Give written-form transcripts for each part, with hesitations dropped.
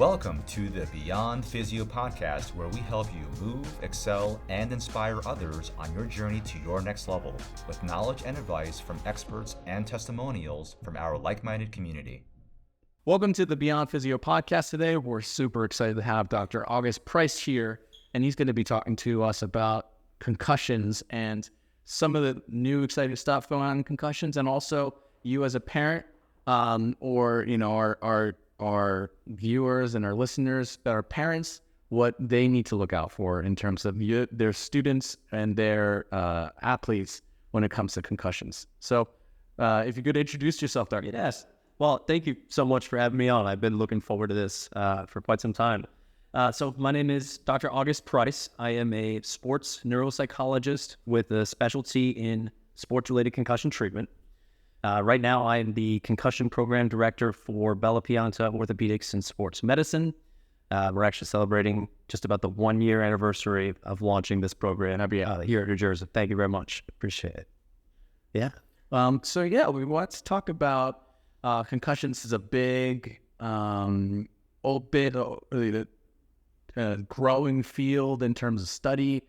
Welcome to the Beyond Physio podcast, where we help you move, excel, and inspire others on your journey to your next level with knowledge and advice from experts and testimonials from our like-minded community. Welcome to the Beyond Physio podcast today. We're super excited to have Dr. August Price here, and he's going to be talking to us about concussions and some of the new exciting stuff going on in concussions, and also you as a parent or our viewers and our listeners that are parents, what they need to look out for in terms of their students and their athletes when it comes to concussions. So if you could introduce yourself, Dr. Yes. Well, thank you so much for having me on. I've been looking forward to this for quite some time. So my name is Dr. August Price. I am a sports neuropsychologist with a specialty in sports-related concussion treatment. Right now, I am the concussion program director for Bella Pianta Orthopedics and Sports Medicine. We're actually celebrating just about the 1-year anniversary of launching this program here in New Jersey. Thank you very much. Appreciate it. Yeah. We want to talk about concussions is a big, growing field in terms of study,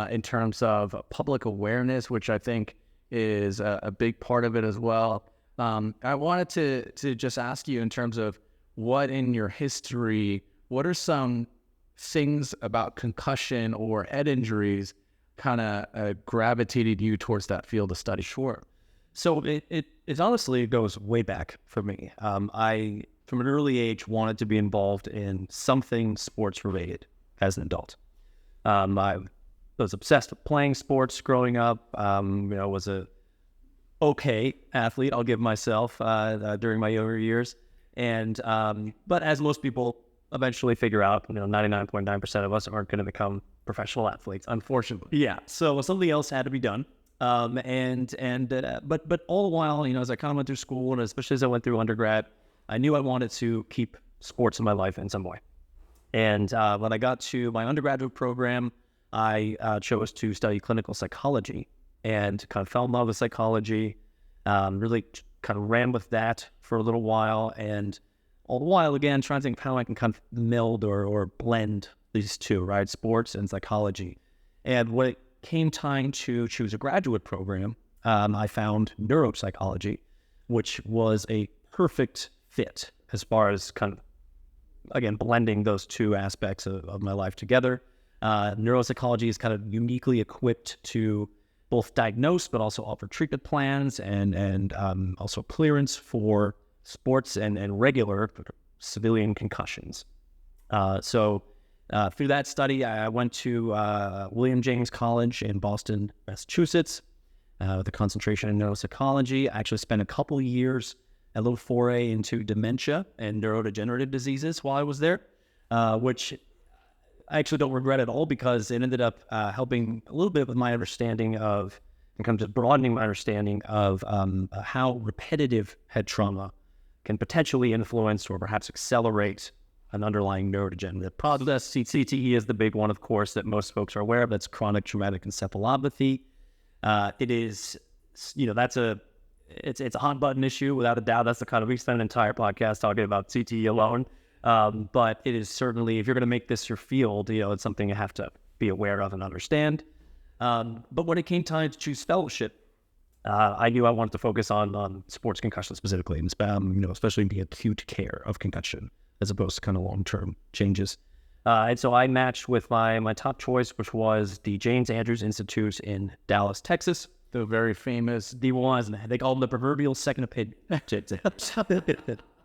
in terms of public awareness, which I think is a big part of it as well. I wanted to just ask you in terms of what in your history, what are some things about concussion or head injuries kind of gravitated you towards that field of study? Sure. So it honestly goes way back for me. I, from an early age, wanted to be involved in something sports related as an adult. I was obsessed with playing sports growing up. Was a okay athlete, I'll give myself, during my younger years. And but as most people eventually figure out, 99.9% of us aren't going to become professional athletes, unfortunately. Yeah. So something else had to be done. But all the while, as I kind of went through school, and especially as I went through undergrad, I knew I wanted to keep sports in my life in some way. And when I got to my undergraduate program, I chose to study clinical psychology and kind of fell in love with psychology, really kind of ran with that for a little while. And all the while, again, trying to think how I can kind of meld or blend these two, right? Sports and psychology. And when it came time to choose a graduate program, I found neuropsychology, which was a perfect fit as far as kind of, again, blending those two aspects of my life together. Neuropsychology is kind of uniquely equipped to both diagnose but also offer treatment plans and also clearance for sports and regular civilian concussions. So through that study, I went to William James College in Boston, Massachusetts, with a concentration in neuropsychology. I actually spent a couple of years, a little foray into dementia and neurodegenerative diseases while I was there, which I actually don't regret at all, because it ended up helping a little bit with my understanding of, and kind of just broadening my understanding of how repetitive head trauma can potentially influence or perhaps accelerate an underlying neurodegenerative process. CTE is the big one, of course, that most folks are aware of. That's chronic traumatic encephalopathy. It is, it's a hot button issue, without a doubt. That's the kind of, we spend an entire podcast talking about CTE alone. But it is certainly, if you're going to make this your field, it's something you have to be aware of and understand. But when it came time to choose fellowship, I knew I wanted to focus on sports concussion specifically, and especially the acute care of concussion, as opposed to kind of long-term changes. And so I matched with my top choice, which was the James Andrews Institute in Dallas, Texas. The very famous D1, they call him the proverbial second opinion.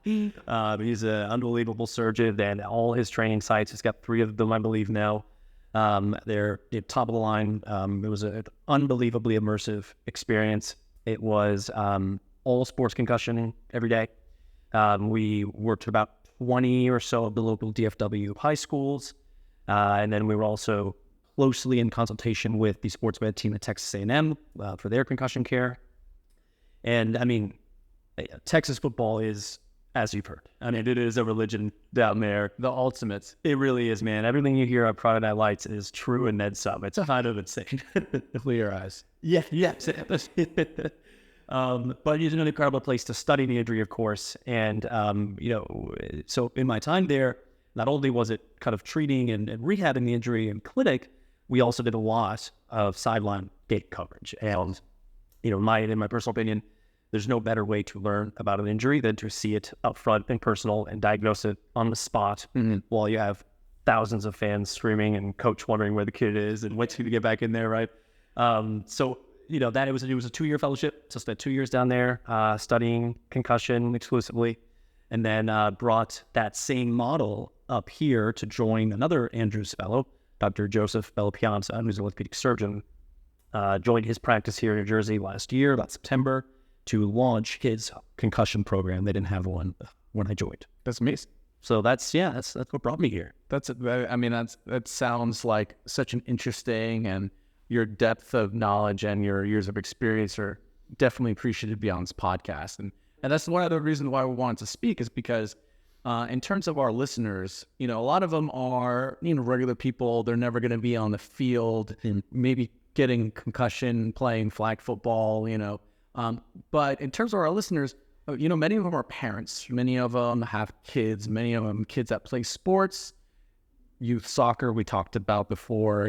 He's an unbelievable surgeon, and all his training sites, he's got 3 of them, I believe now. They're top of the line. It was an unbelievably immersive experience. It was all sports concussion every day. We worked about 20 or so of the local DFW high schools, and then we were also closely in consultation with the sports med team at Texas A&M for their concussion care. And I mean, Texas football is, as you've heard, it is a religion down there. The ultimate. It really is, man. Everything you hear on Friday Night Lights is true and then some. It's kind of insane. Clear eyes. Yeah. But it's an incredible place to study the injury, of course. And, so in my time there, not only was it kind of treating and rehabbing the injury in clinic, we also did a lot of sideline gait coverage. And, in my personal opinion, there's no better way to learn about an injury than to see it up front and personal and diagnose it on the spot while you have thousands of fans screaming and coach wondering where the kid is and when's going to get back in there, right? So, that it was a 2-year fellowship. So I spent 2 years down there studying concussion exclusively, and then brought that same model up here to join another Andrews fellow, Dr. Joseph Bellapianza, who's an orthopedic surgeon. Joined his practice here in New Jersey last year, about September, to launch his concussion program. They didn't have one when I joined. That's amazing. So that's what brought me here. That sounds like such an interesting, and your depth of knowledge and your years of experience are definitely appreciated beyond this podcast. And that's one of the reasons why we wanted to speak, is because in terms of our listeners, a lot of them are, regular people. They're never going to be on the field and maybe getting concussion playing flag football, but in terms of our listeners, many of them are parents. Many of them have kids. Many of them kids that play sports, youth soccer we talked about before,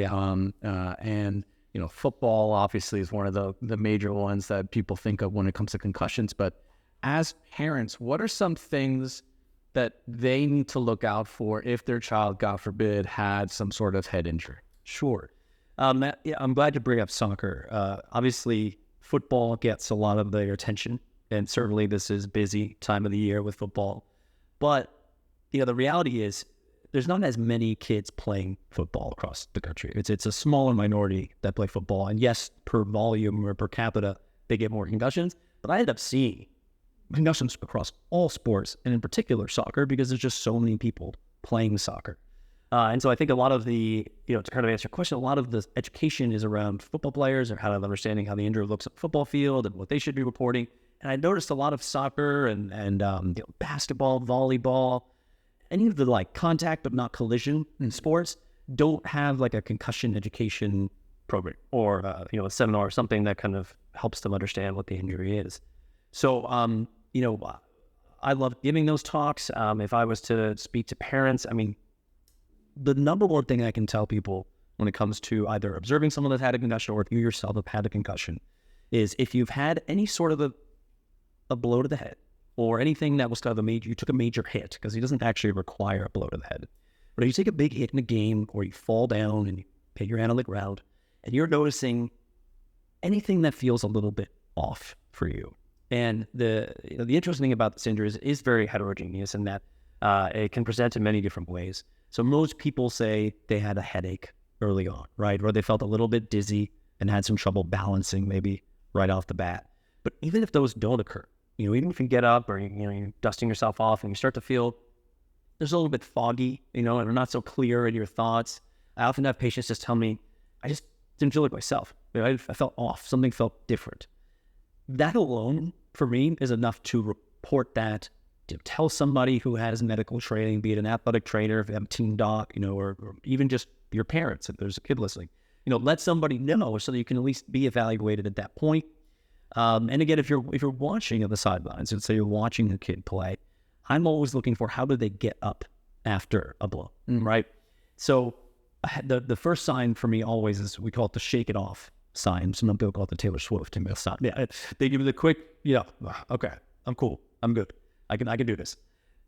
and football obviously is one of the major ones that people think of when it comes to concussions. But as parents, what are some things that they need to look out for if their child, God forbid, had some sort of head injury? Sure. I'm glad to bring up soccer. Obviously, football gets a lot of their attention, and certainly this is busy time of the year with football. But, the reality is there's not as many kids playing football across the country. It's a smaller minority that play football. And yes, per volume or per capita, they get more concussions. But I end up seeing concussions across all sports, and in particular soccer, because there's just so many people playing soccer. And so I think a lot of the, to kind of answer your question, a lot of the education is around football players and understanding how the injury looks at the football field and what they should be reporting. And I noticed a lot of soccer and basketball, volleyball, any of the contact but not collision in sports don't have a concussion education program or a seminar or something that kind of helps them understand what the injury is. So I love giving those talks. If I was to speak to parents, the number one thing I can tell people when it comes to either observing someone that's had a concussion or if you yourself have had a concussion is if you've had any sort of a blow to the head or anything that was kind of you took a major hit, because it doesn't actually require a blow to the head. But if you take a big hit in a game or you fall down and you hit your hand on the ground and you're noticing anything that feels a little bit off for you. And the interesting thing about this injury is very heterogeneous in that it can present in many different ways. So most people say they had a headache early on, right? Or they felt a little bit dizzy and had some trouble balancing maybe right off the bat. But even if those don't occur, even if you get up or you're dusting yourself off and you start to feel there's a little bit foggy, and are not so clear in your thoughts. I often have patients just tell me, I just didn't feel like myself. I felt off. Something felt different. That alone, for me, is enough to report that, to tell somebody who has medical training, be it an athletic trainer, if you have a team doc, or even just your parents, if there's a kid listening, let somebody know so that you can at least be evaluated at that point. And again, if you're watching on the sidelines, and say you're watching a kid play, I'm always looking for how do they get up after a blow, right? So the first sign for me always is, we call it the shake it off sign. Some people call it the Taylor Swift sign. Yeah, they give you the quick, okay, I'm cool, I'm good, I can do this.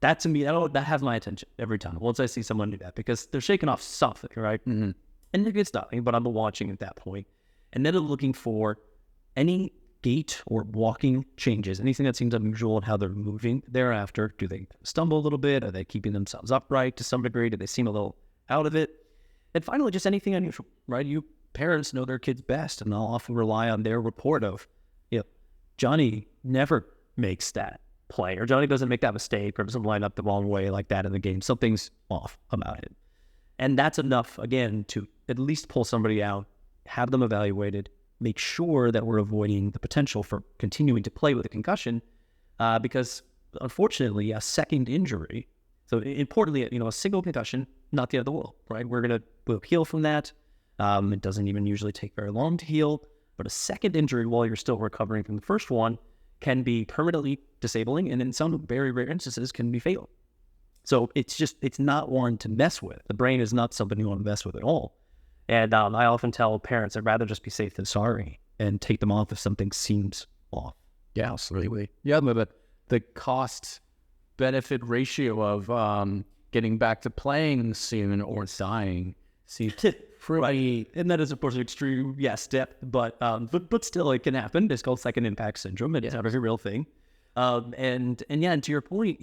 That to me, that has my attention every time once I see someone do that, because they're shaking off something, right? Mm-hmm. And it's nothing, but I'm watching at that point. And then I'm looking for any gait or walking changes, anything that seems unusual in how they're moving thereafter. Do they stumble a little bit? Are they keeping themselves upright to some degree? Do they seem a little out of it? And finally, just anything unusual, right? You parents know their kids best, and I'll often rely on their report of, Johnny never makes that play, or Johnny doesn't make that mistake, or doesn't line up the wrong way like that in the game. Something's off about it. And that's enough, again, to at least pull somebody out, have them evaluated, make sure that we're avoiding the potential for continuing to play with a concussion, because unfortunately, a second injury, so importantly, a single concussion, not the end of the world, right? We'll heal from that. It doesn't even usually take very long to heal, but a second injury while you're still recovering from the first one can be permanently disabling, and in some very rare instances can be fatal. So it's not one to mess with. The brain is not something you want to mess with at all. And I often tell parents, I'd rather just be safe than sorry and take them off if something seems off. Yeah, absolutely. Yeah, but the cost benefit ratio of getting back to playing soon or dying seems pretty. And that is, of course, an extreme, step, but still, it can happen. It's called second impact syndrome. It's a very real thing. And to your point,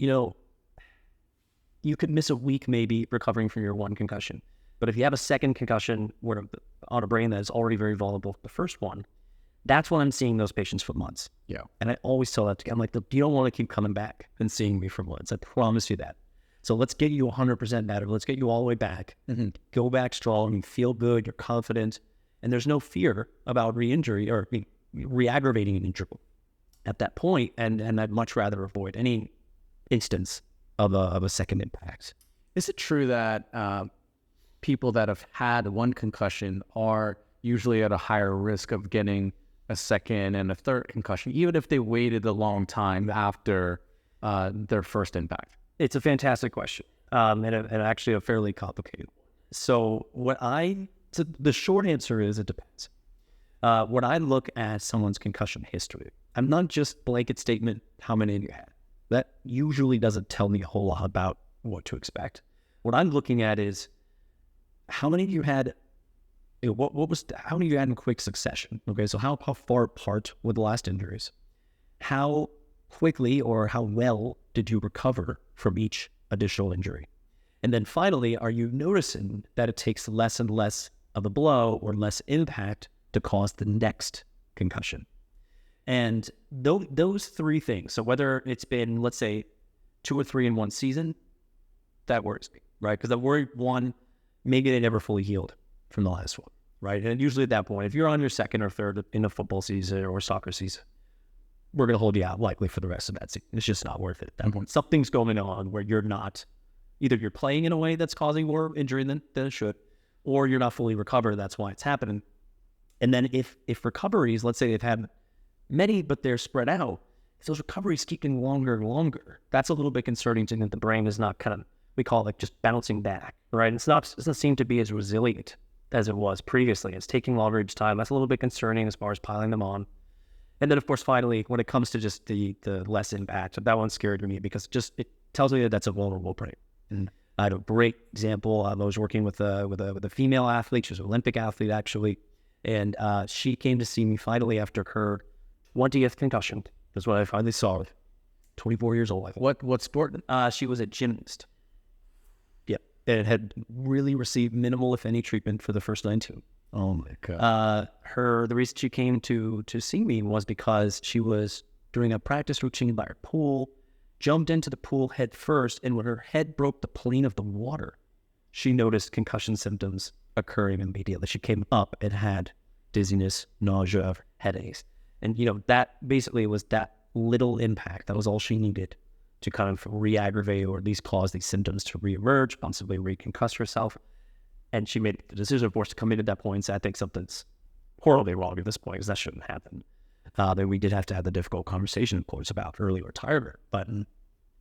you could miss a week maybe recovering from your one concussion. But if you have a second concussion on a brain that is already very vulnerable to the first one, that's when I'm seeing those patients for months. Yeah. And I always tell that I'm like, you don't want to keep coming back and seeing me for months. I promise you that. So let's get you 100% better. Let's get you all the way back. Mm-hmm. Go back strong. You feel good. You're confident. And there's no fear about re-injury or re-aggravating an injury at that point. And I'd much rather avoid any instance of a second impact. Is it true that people that have had one concussion are usually at a higher risk of getting a second and a third concussion, even if they waited a long time after their first impact? It's a fantastic question, and actually a fairly complicated one. So the short answer is it depends. When I look at someone's concussion history, I'm not just blanket statement how many you had. That usually doesn't tell me a whole lot about what to expect. What I'm looking at is how many of you had. How many of you had in quick succession? Okay, so how far apart were the last injuries? How quickly or how well did you recover from each additional injury? And then finally, are you noticing that it takes less and less of a blow or less impact to cause the next concussion? And those three things, so whether it's been, let's say, 2 or 3 in one season, that worries me, right? Because I'm worried, one, maybe they never fully healed from the last one, right? And usually at that point, if you're on your second or third in a football season or soccer season, we're going to hold you out likely for the rest of that season. It's just not worth it at that point. Something's going on where either you're playing in a way that's causing more injury than it should, or you're not fully recovered. That's why it's happening. And then if recoveries, let's say they've had many, but they're spread out, if those recoveries keep getting longer and longer, that's a little bit concerning to me that the brain is not we call it like just bouncing back, right? It doesn't seem to be as resilient as it was previously. It's taking longer each time. That's a little bit concerning as far as piling them on. And then, of course, finally, when it comes to just the less impact, that one scared me because it tells me that that's a vulnerable brain. And I had a great example. I was working with a female athlete. She was an Olympic athlete, actually. And she came to see me finally after her 20th concussion. That's what I finally saw her. 24 years old, I think. What sport? She was a gymnast. Yep. And had really received minimal, if any, treatment for the first 9-2. Oh my God. The reason she came to see me was because she was doing a practice routine by her pool, jumped into the pool head first, and when her head broke the plane of the water, she noticed concussion symptoms occurring immediately. She came up and had dizziness, nausea, headaches. And, that basically was that little impact. That was all she needed to kind of re-aggravate or at least cause these symptoms to re-emerge, possibly re-concuss herself. And she made the decision, of course, to come in at that point and say, I think something's horribly wrong at this point because that shouldn't happen. Then we did have to have the difficult conversation, of course, about early retirement. But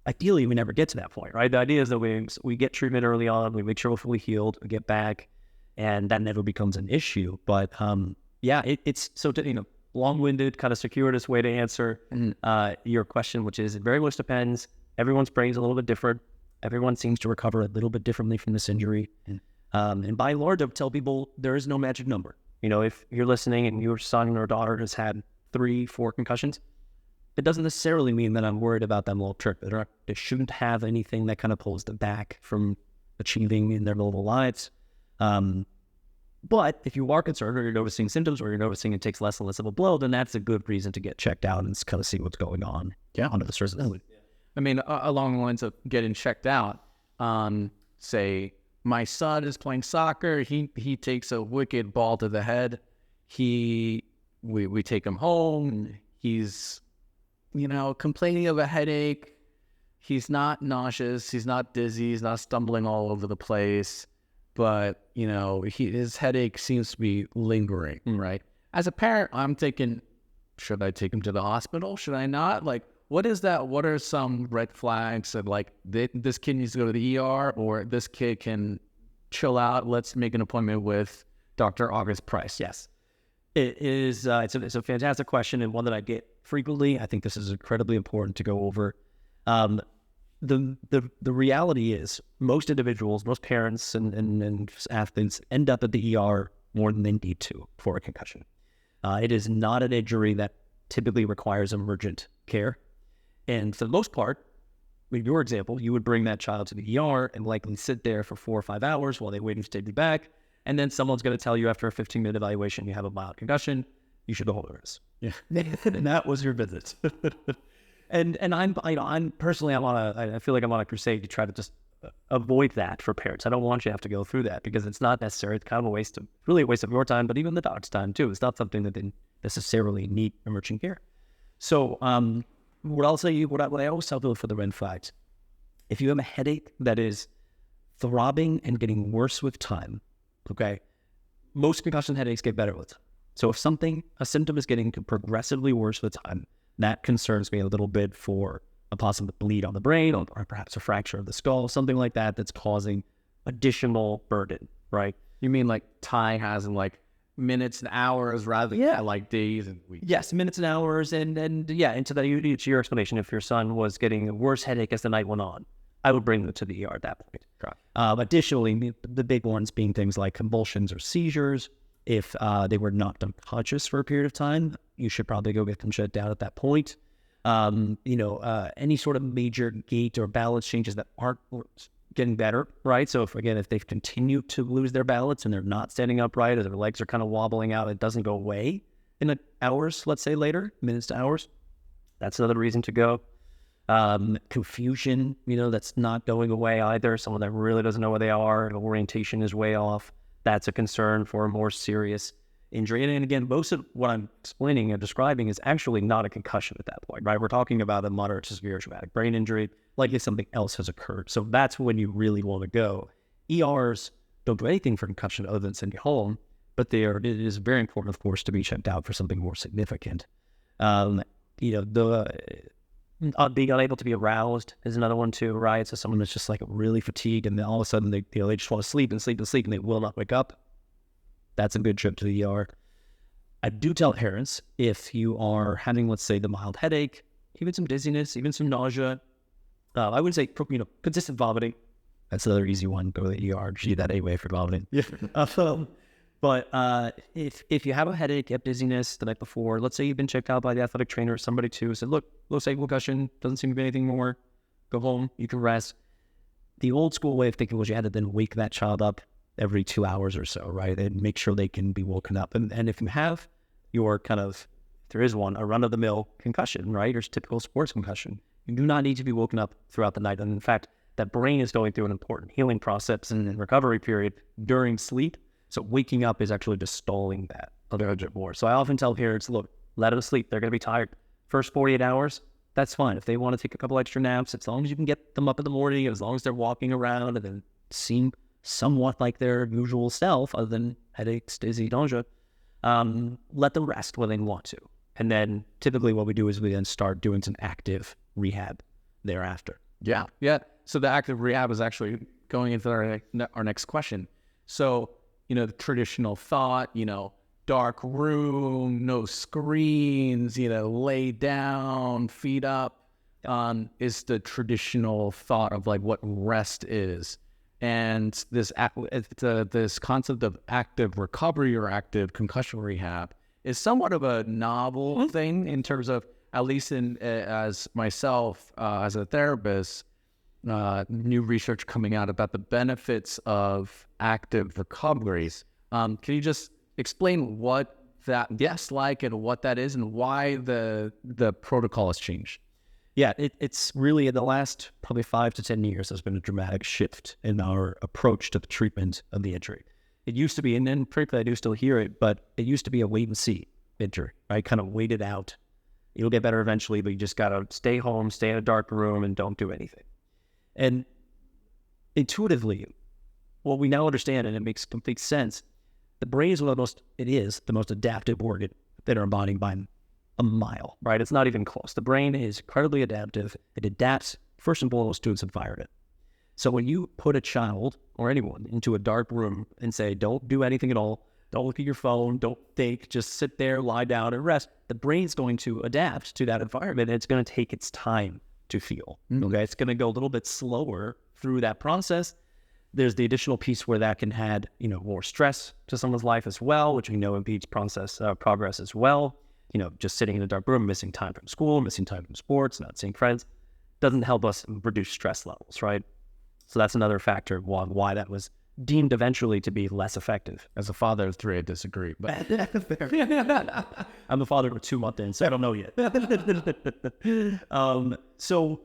ideally, we never get to that point, right? The idea is that we get treatment early on, we make sure we're fully healed, we get back, and that never becomes an issue. But it's so, long-winded, kind of circuitous way to answer your question, which is it very much depends. Everyone's brain's a little bit different. Everyone seems to recover a little bit differently from this injury. And by and large, I would tell people there is no magic number. If you're listening and your son or daughter has had 3-4 concussions, it doesn't necessarily mean that I'm worried about them long term. They shouldn't have anything that kind of pulls them back from achieving in their normal lives. But if you are concerned or you're noticing symptoms or you're noticing it takes less and less of a blow, then that's a good reason to get checked out and kind of see what's going on under the surface. I mean, along the lines of getting checked out, say my son is playing soccer. He takes a wicked ball to the head. We take him home. He's, complaining of a headache. He's not nauseous. He's not dizzy. He's not stumbling all over the place. But, his headache seems to be lingering, right? As a parent, I'm thinking, should I take him to the hospital? Should I not? Like, what is that? What are some red flags of like this kid needs to go to the ER, or this kid can chill out? Let's make an appointment with Dr. August Price. Yes. It is. It's a fantastic question, and one that I get frequently. I think this is incredibly important to go over. The reality is most individuals, most parents and athletes end up at the ER more than they need to for a concussion. It is not an injury that typically requires emergent care. And for the most part, in your example, you would bring that child to the ER and likely sit there for 4 or 5 hours while they wait to take you back. And then someone's going to tell you after a 15-minute evaluation, you have a mild concussion, you should go home with us. Yeah. And that was your visit. And I'm personally, I feel like I'm on a crusade to try to just avoid that for parents. I don't want you to have to go through that because it's not necessary. It's kind of really a waste of your time, but even the doc's time too. It's not something that they necessarily need emergent care. So, what I always tell people for the red flags, if you have a headache that is throbbing and getting worse with time, okay, most concussion headaches get better with time. So if a symptom is getting progressively worse with time, that concerns me a little bit for a possible bleed on the brain or perhaps a fracture of the skull, something like that that's causing additional burden, right? You mean like time has in like minutes and hours rather than like days and weeks? Yes, minutes and hours. And yeah, to your explanation, if your son was getting a worse headache as the night went on, I would bring them to the ER at that point. Additionally, the big ones being things like convulsions or seizures. If they were knocked unconscious for a period of time, you should probably go get them shut down at that point. Any sort of major gait or balance changes that aren't getting better, right? So if they've continued to lose their balance and they're not standing upright or their legs are kind of wobbling out, it doesn't go away in hours, let's say later, minutes to hours, that's another reason to go. Confusion, that's not going away either. Someone that really doesn't know where they are, the orientation is way off. That's a concern for a more serious injury. And again, most of what I'm explaining and describing is actually not a concussion at that point, right? We're talking about a moderate to severe traumatic brain injury, likely something else has occurred. So that's when you really want to go. ERs don't do anything for concussion other than send you home, but it is very important, of course, to be checked out for something more significant. Being unable to be aroused is another one too, right? So someone that's just like really fatigued and then all of a sudden they just want to sleep and they will not wake up. That's a good trip to the ER. I do tell parents, if you are having, let's say, the mild headache, even some dizziness, even some nausea, I would say, consistent vomiting. That's another easy one. Go to the ER. Gee, that anyway for vomiting. Yeah. But if you have a headache, you have dizziness the night before, let's say you've been checked out by the athletic trainer or somebody too, said, look, looks like concussion, doesn't seem to be anything more, go home, you can rest. The old school way of thinking was you had to then wake that child up every 2 hours or so, right? And make sure they can be woken up. And if you have your if there is one, a run-of-the-mill concussion, right, or typical sports concussion, you do not need to be woken up throughout the night. And in fact, that brain is going through an important healing process and recovery period during sleep. So waking up is actually just stalling that a little bit more. So I often tell parents, look, let them sleep. They're going to be tired. First 48 hours, that's fine. If they want to take a couple extra naps, as long as you can get them up in the morning, as long as they're walking around and then seem somewhat like their usual self, other than headaches, dizzy, nausea, let them rest when they want to. And then typically what we do is we then start doing some active rehab thereafter. Yeah. So the active rehab is actually going into our next question. So, the traditional thought, dark room, no screens, lay down, feet up, is the traditional thought of like what rest is. And this concept of active recovery or active concussion rehab is somewhat of a novel thing in terms of, at least as myself, as a therapist, new research coming out about the benefits of active recoveries. Can you just explain what that gets like and what that is and why the protocol has changed? Yeah, it's really in the last probably 5 to 10 years, there's been a dramatic shift in our approach to the treatment of the injury. It used to be, and then frankly, I do still hear it, but it used to be a wait and see injury, right? Kind of wait it out. It'll get better eventually, but you just got to stay home, stay in a dark room, and don't do anything. And intuitively, what we now understand, and it makes complete sense, the brain is the most adaptive organ that our body a mile, right? It's not even close. The brain is incredibly adaptive. It adapts first and foremost to its environment. So when you put a child or anyone into a dark room and say, don't do anything at all, don't look at your phone, don't think, just sit there, lie down and rest, the brain's going to adapt to that environment and it's going to take its time to heal. Okay, it's going to go a little bit slower through that process. There's the additional piece where that can add, more stress to someone's life as well, which we know impedes progress as well. Just sitting in a dark room, missing time from school, missing time from sports, not seeing friends, doesn't help us reduce stress levels, right? So that's another factor of why that was deemed eventually to be less effective. As a father of 3, I disagree. But I'm the father of a 2-month-in, so I don't know yet. So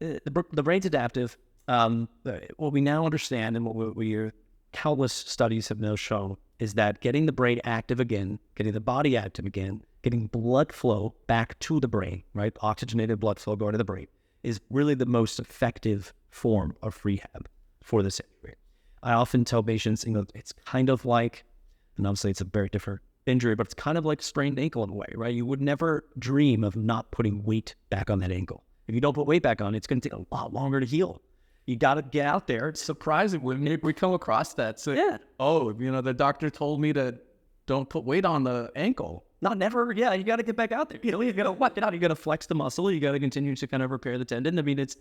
the brain's adaptive. What we now understand and what countless studies have now shown is that getting the brain active again, getting the body active again, getting blood flow back to the brain, right? Oxygenated blood flow going to the brain is really the most effective form of rehab for this injury. I often tell patients, it's kind of like, and obviously it's a very different injury, but it's kind of like a sprained ankle in a way, right? You would never dream of not putting weight back on that ankle. If you don't put weight back on, it's going to take a lot longer to heal. You got to get out there. It's surprising when we come across that. So, the doctor told me to don't put weight on the ankle. Not never. Yeah, you got to get back out there. You got to work it out. You got to flex the muscle. You got to continue to kind of repair the tendon. I mean, it's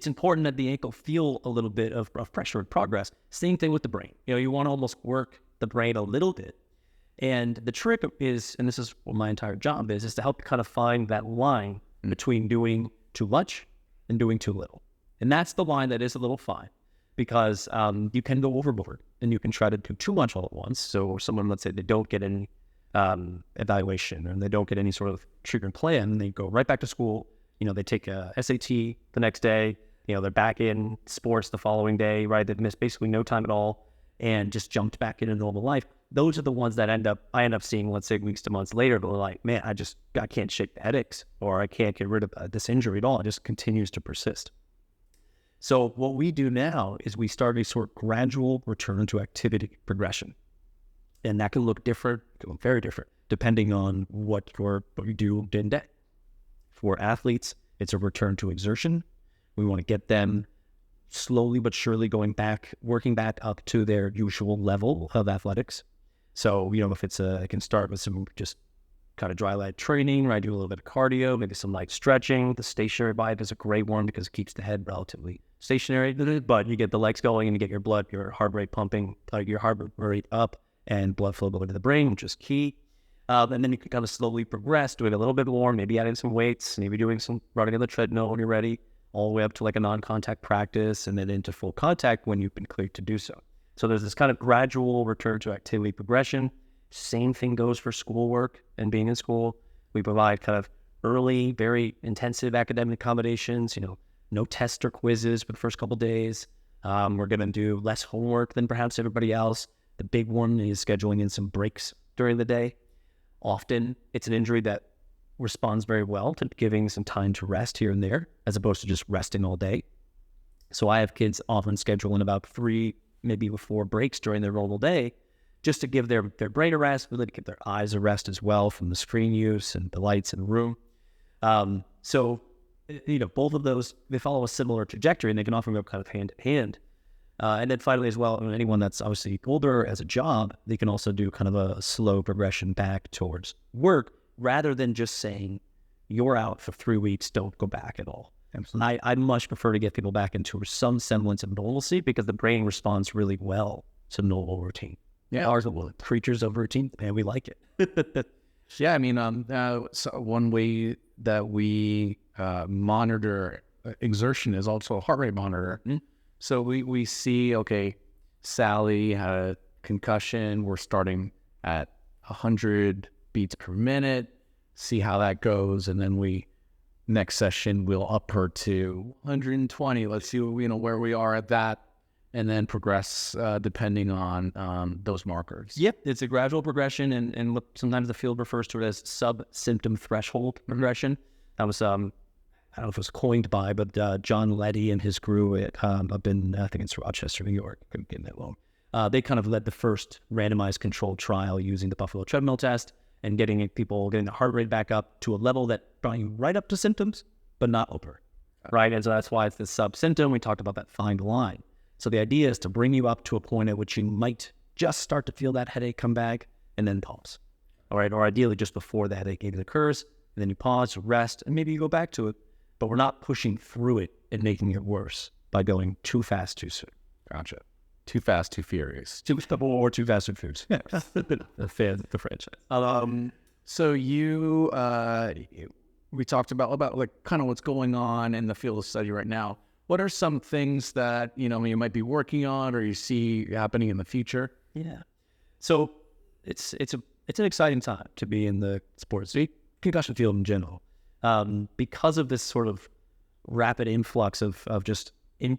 important that the ankle feel a little bit of pressure and progress. Same thing with the brain. You want to almost work the brain a little bit. And the trick is, and this is what my entire job is to help kind of find that line between doing too much and doing too little. And that's the line that is a little fine because you can go overboard and you can try to do too much all at once. So someone, let's say they don't get any evaluation and they don't get any sort of treatment plan, they go right back to school. They take a SAT the next day, they're back in sports the following day, right? They've missed basically no time at all and just jumped back into normal life. Those are the ones that I end up seeing, let's say, weeks to months later, but like, man, I can't shake the headaches or I can't get rid of this injury at all. It just continues to persist. So what we do now is we start a sort of gradual return to activity progression. And that can look different, it can look very different, depending on what you do day to day. For athletes, it's a return to exertion. We want to get them slowly but surely working back up to their usual level of athletics. So, if it can start with some just kind of dry light training, right? Do a little bit of cardio, maybe some light stretching. The stationary bike is a great one because it keeps the head relatively stationary, but you get the legs going and you get your heart rate pumping, your heart rate up and blood flow going to the brain, which is key. And then you can kind of slowly progress, doing a little bit more, maybe adding some weights, maybe doing some running on the treadmill when you're ready, all the way up to like a non-contact practice and then into full contact when you've been cleared to do so. So there's this kind of gradual return to activity progression. Same thing goes for schoolwork and being in school. We provide kind of early, very intensive academic accommodations, no tests or quizzes for the first couple of days. We're going to do less homework than perhaps everybody else. The big one is scheduling in some breaks during the day. Often it's an injury that responds very well to giving some time to rest here and there, as opposed to just resting all day. So I have kids often schedule in about 3, maybe 4 breaks during their normal day, just to give their brain a rest, really to give their eyes a rest as well from the screen use and the lights in the room. So both of those, they follow a similar trajectory and they can often go kind of hand in hand. And then finally as well, anyone that's obviously older as a job, they can also do kind of a slow progression back towards work rather than just saying, you're out for 3 weeks, don't go back at all. I'd much prefer to get people back into some semblance of normalcy because the brain responds really well to normal routine. Yeah, ours are creatures of routine, and we like it. Yeah, so one way that we monitor exertion is also a heart rate monitor. Mm-hmm. So we see, okay, Sally had a concussion. We're starting at 100 beats per minute, see how that goes, and then next session we'll up her to 120. Let's see where we are at that, and then progress depending on those markers. Yep, it's a gradual progression, and sometimes the field refers to it as sub-symptom threshold progression. That was, I don't know if it was coined by, but John Leddy and his crew up in, I think it's Rochester, New York, couldn't get that long. They kind of led the first randomized controlled trial using the Buffalo treadmill test, and getting the heart rate back up to a level that brought you right up to symptoms, but not over, right? And so that's why it's the sub-symptom. We talked about that fine line. So the idea is to bring you up to a point at which you might just start to feel that headache come back and then pause, all right? Or ideally just before the headache even occurs, and then you pause, rest, and maybe you go back to it, but we're not pushing through it and making it worse by going too fast, too soon. Gotcha. Too fast, too furious. Or too fast, too furious. Yeah, the franchise. So we talked about like kind of what's going on in the field of study right now. What are some things that, you might be working on or you see happening in the future? Yeah. So it's an exciting time to be in the sports concussion field in general, because of this sort of rapid influx of just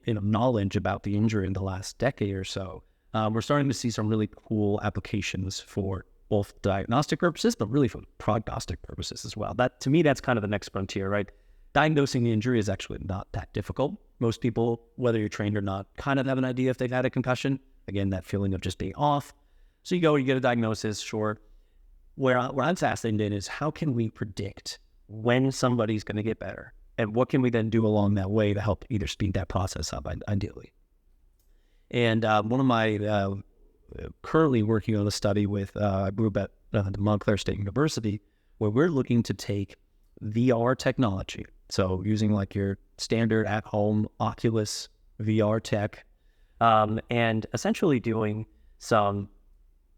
knowledge about the injury in the last decade or so. We're starting to see some really cool applications for both diagnostic purposes, but really for prognostic purposes as well. That, to me, that's kind of the next frontier, right? Diagnosing the injury is actually not that difficult. Most people, whether you're trained or not, kind of have an idea if they've had a concussion. Again, that feeling of just being off. So you get a diagnosis, sure. Where I'm fascinated in is how can we predict when somebody's going to get better? And what can we then do along that way to help either speed that process up, ideally? And one of my currently working on a study with a group at the Montclair State University, where we're looking to take VR technology, so using like your standard at-home Oculus VR tech, and essentially doing some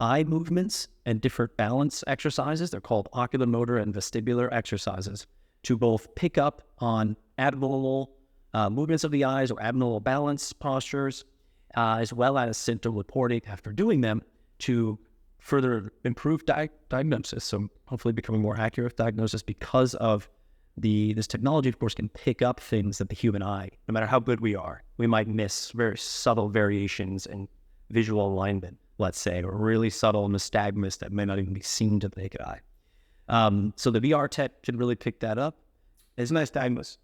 eye movements and different balance exercises. They're called oculomotor and vestibular exercises to both pick up on abnormal movements of the eyes or abnormal balance postures, as well as symptom reporting after doing them to further improve diagnosis. So hopefully becoming more accurate diagnosis because of this technology, of course, can pick up things that the human eye, no matter how good we are, we might miss very subtle variations in visual alignment, let's say, or really subtle nystagmus that may not even be seen to the naked eye. So the VR tech can really pick that up. It's nystagmus.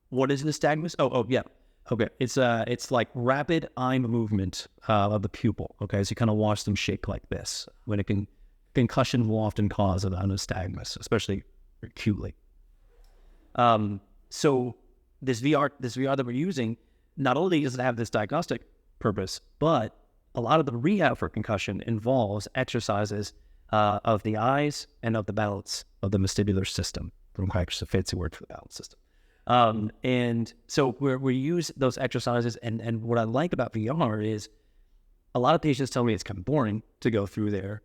What is nystagmus? Oh, yeah. Okay, it's like rapid eye movement of the pupil. Okay, so you kind of watch them shake like this. When concussion will often cause a nystagmus, especially acutely. So this VR that we're using, not only does it have this diagnostic purpose, but a lot of the rehab for concussion involves exercises of the eyes and of the balance of the vestibular system. It's a fancy word for the balance system. And so we use those exercises, and what I like about VR is a lot of patients tell me it's kind of boring to go through their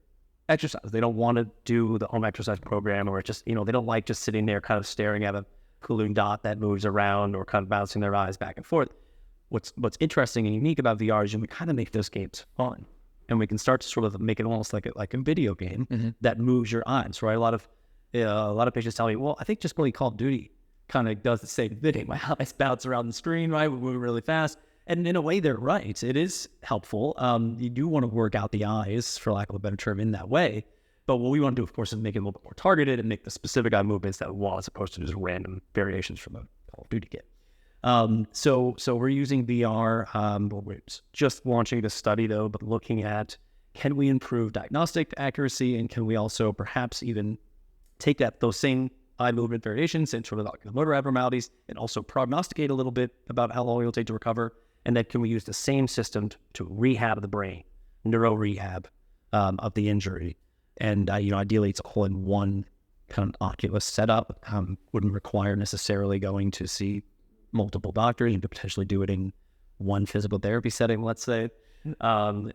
exercise. They don't want to do the home exercise program, or just, they don't like just sitting there kind of staring at a cooling dot that moves around or kind of bouncing their eyes back and forth. What's interesting and unique about VR is you can kind of make those games fun, and we can start to sort of make it almost like a video game that moves your eyes, right? A lot of patients tell me, well, I think just playing Call of Duty kind of does the same thing. My eyes bounce around the screen, right? We move really fast. And in a way, they're right. It is helpful. You do want to work out the eyes, for lack of a better term, in that way. But what we want to do, of course, is make it a little bit more targeted and make the specific eye movements that we want, as opposed to just random variations from a Call of Duty game. So we're using VR. We're just launching the study, though, but looking at, can we improve diagnostic accuracy, and can we also perhaps even take those same eye movement variations and sort of like the motor abnormalities, and also prognosticate a little bit about how long it'll take to recover. And then can we use the same system to rehab the brain, neuro rehab of the injury? And ideally it's all in one kind of Oculus setup. Wouldn't require necessarily going to see multiple doctors. You could potentially do it in one physical therapy setting, let's say.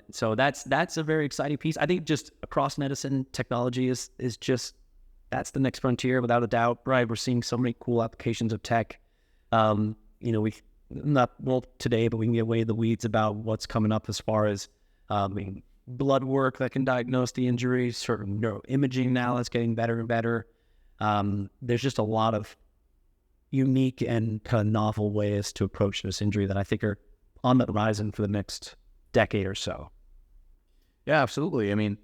So that's a very exciting piece. I think just across medicine, technology is just, that's the next frontier without a doubt, right? We're seeing so many cool applications of tech. We not well today, but we can get way in the weeds about what's coming up as far as blood work that can diagnose the injury, certain neuroimaging now that's getting better and better. There's just a lot of unique and kind of novel ways to approach this injury that I think are on the horizon for the next decade or so. Yeah, absolutely. I mean,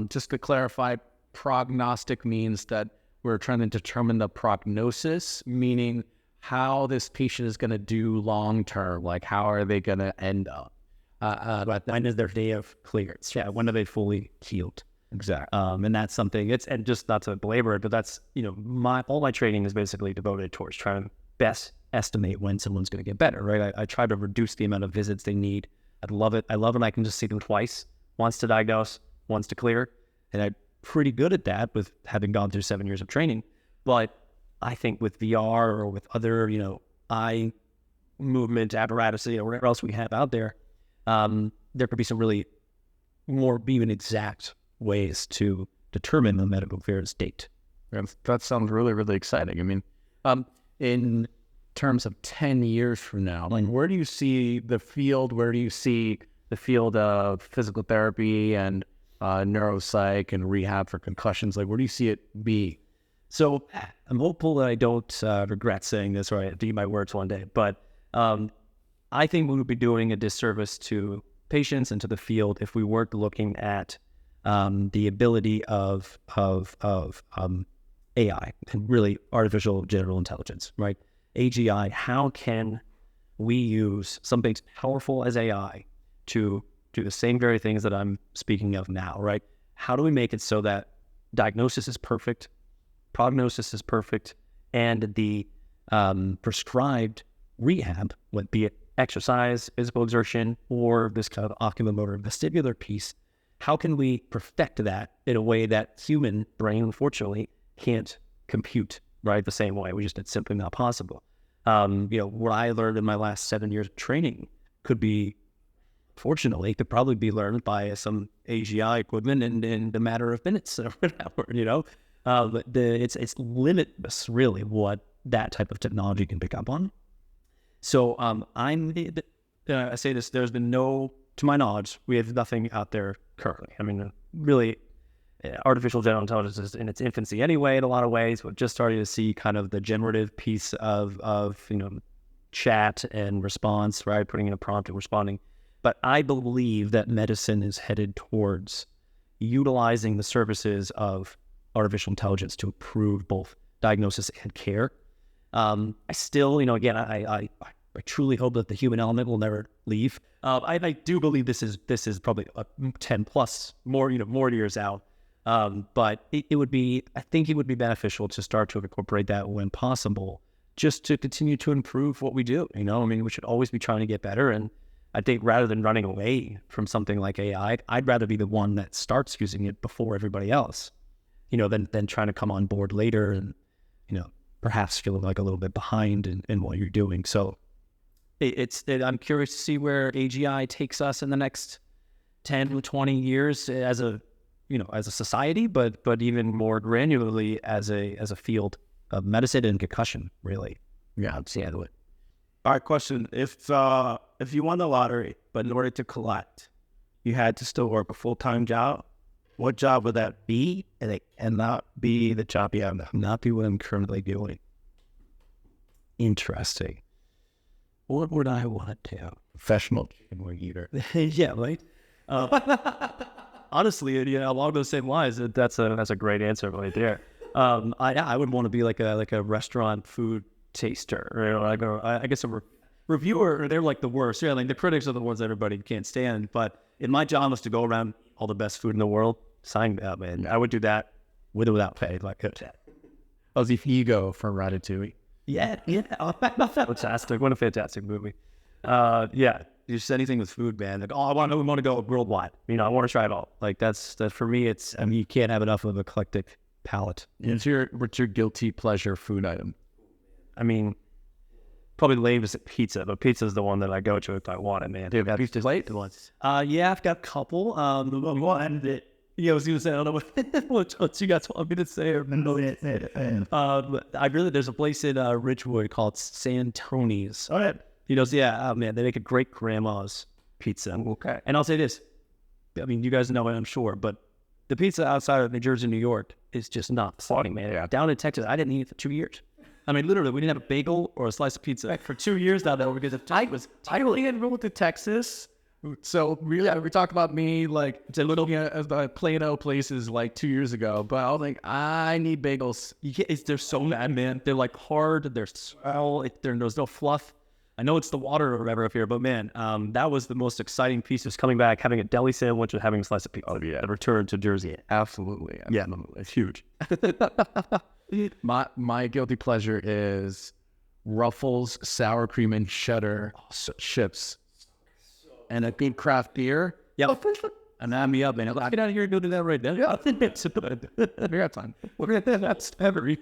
just to clarify, prognostic means that we're trying to determine the prognosis, meaning how this patient is going to do long term, like how are they going to end up? When is their day of clearance? Yeah, when are they fully healed? Exactly. And that's something, and just not to belabor it, but that's, all my training is basically devoted towards trying to best estimate when someone's going to get better, right? I try to reduce the amount of visits they need. I love it. I love when I can just see them twice, once to diagnose, once to clear. And I'm pretty good at that with having gone through 7 years of training. But I think with VR or with other, eye movement apparatus, or whatever else we have out there, there could be some really more even exact ways to determine the medical affairs state. That sounds really, really exciting. I mean, in terms of 10 years from now, like, where do you see the field? Where do you see the field of physical therapy and neuropsych and rehab for concussions? Like, where do you see it be? So I'm hopeful that I don't regret saying this, or I have to eat my words one day, but I think we would be doing a disservice to patients and to the field if we weren't looking at the ability of AI and really artificial general intelligence, right? AGI, how can we use something as powerful as AI to do the same very things that I'm speaking of now, right? How do we make it so that diagnosis is perfect, prognosis is perfect, and the prescribed rehab, whether be it exercise, physical exertion, or this kind of oculomotor vestibular piece, how can we perfect that in a way that human brain, unfortunately, can't compute, right, the same way? It's simply not possible. What I learned in my last 7 years of training could probably be learned by some AGI equipment in the matter of minutes or whatever, but it's limitless, really, what that type of technology can pick up on. So I say this, there's been to my knowledge, we have nothing out there currently. I mean, really, artificial general intelligence is in its infancy anyway, in a lot of ways. We're just starting to see kind of the generative piece of chat and response, right? Putting in a prompt and responding. But I believe that medicine is headed towards utilizing the services of artificial intelligence to improve both diagnosis and care. I still, again, I truly hope that the human element will never leave. I do believe this is probably 10 plus more years out. But I think it would be beneficial to start to incorporate that when possible, just to continue to improve what we do. I mean, we should always be trying to get better. And I think rather than running away from something like AI, I'd rather be the one that starts using it before everybody else, than trying to come on board later and, perhaps feeling like a little bit behind in what you're doing. So I'm curious to see where AGI takes us in the next 10 to 20 years as a society, but even more granularly as a field of medicine and concussion, really. Yeah, I'd see it. All right, question. If you won the lottery, but in order to collect, you had to still work a full-time job, what job would that be? And not be the job you have now. Not be what I'm currently doing. Interesting. What would I want to do? Professional chicken wing eater. Yeah, right? Honestly, along those same lines, that's a great answer right there. I would want to be like a restaurant food taster, or I guess a reviewer. They're like the worst. Yeah, like the critics are the ones everybody can't stand. But if my job was to go around all the best food in the world, sign me up, man. I would do that with or without pay if I could. How's the ego for Ratatouille? Yeah. Fantastic. What a fantastic movie. Yeah. Just anything with food, man. Like, I want to go worldwide. I want to try it all. Like that's for me. You can't have enough of an eclectic palate. What's your guilty pleasure food item? I mean, probably the lamest pizza, but pizza is the one that I go to if I want it, man. Do you have pizza plate? Yeah, I've got a couple. One that, I was going to say, I don't know what you guys want me to say. There's a place in Ridgewood called Santoni's. All right. Man, they make a great grandma's pizza. Okay. And I'll say this. I mean, you guys know it, I'm sure, but the pizza outside of New Jersey, New York is just not the same, man. Yeah. Down in Texas, I didn't eat it for 2 years. I mean, literally, we didn't have a bagel or a slice of pizza for 2 years down there because I really moved to Texas. So really, we talked about me like looking at the Plano places like 2 years ago, but I was like, I need bagels. They're so bad, man. They're like hard. There's no fluff. I know it's the water or whatever up here, but man, that was the most exciting piece. Is coming back, having a deli sandwich, and having a slice of pizza. Oh, yeah. The return to Jersey. Absolutely. Yeah, it's huge. My guilty pleasure is Ruffles sour cream and cheddar chips and a good craft beer. Yep. And add me up, man. Get out of here and go do that right now. Yeah, I think that's we got time. That's every.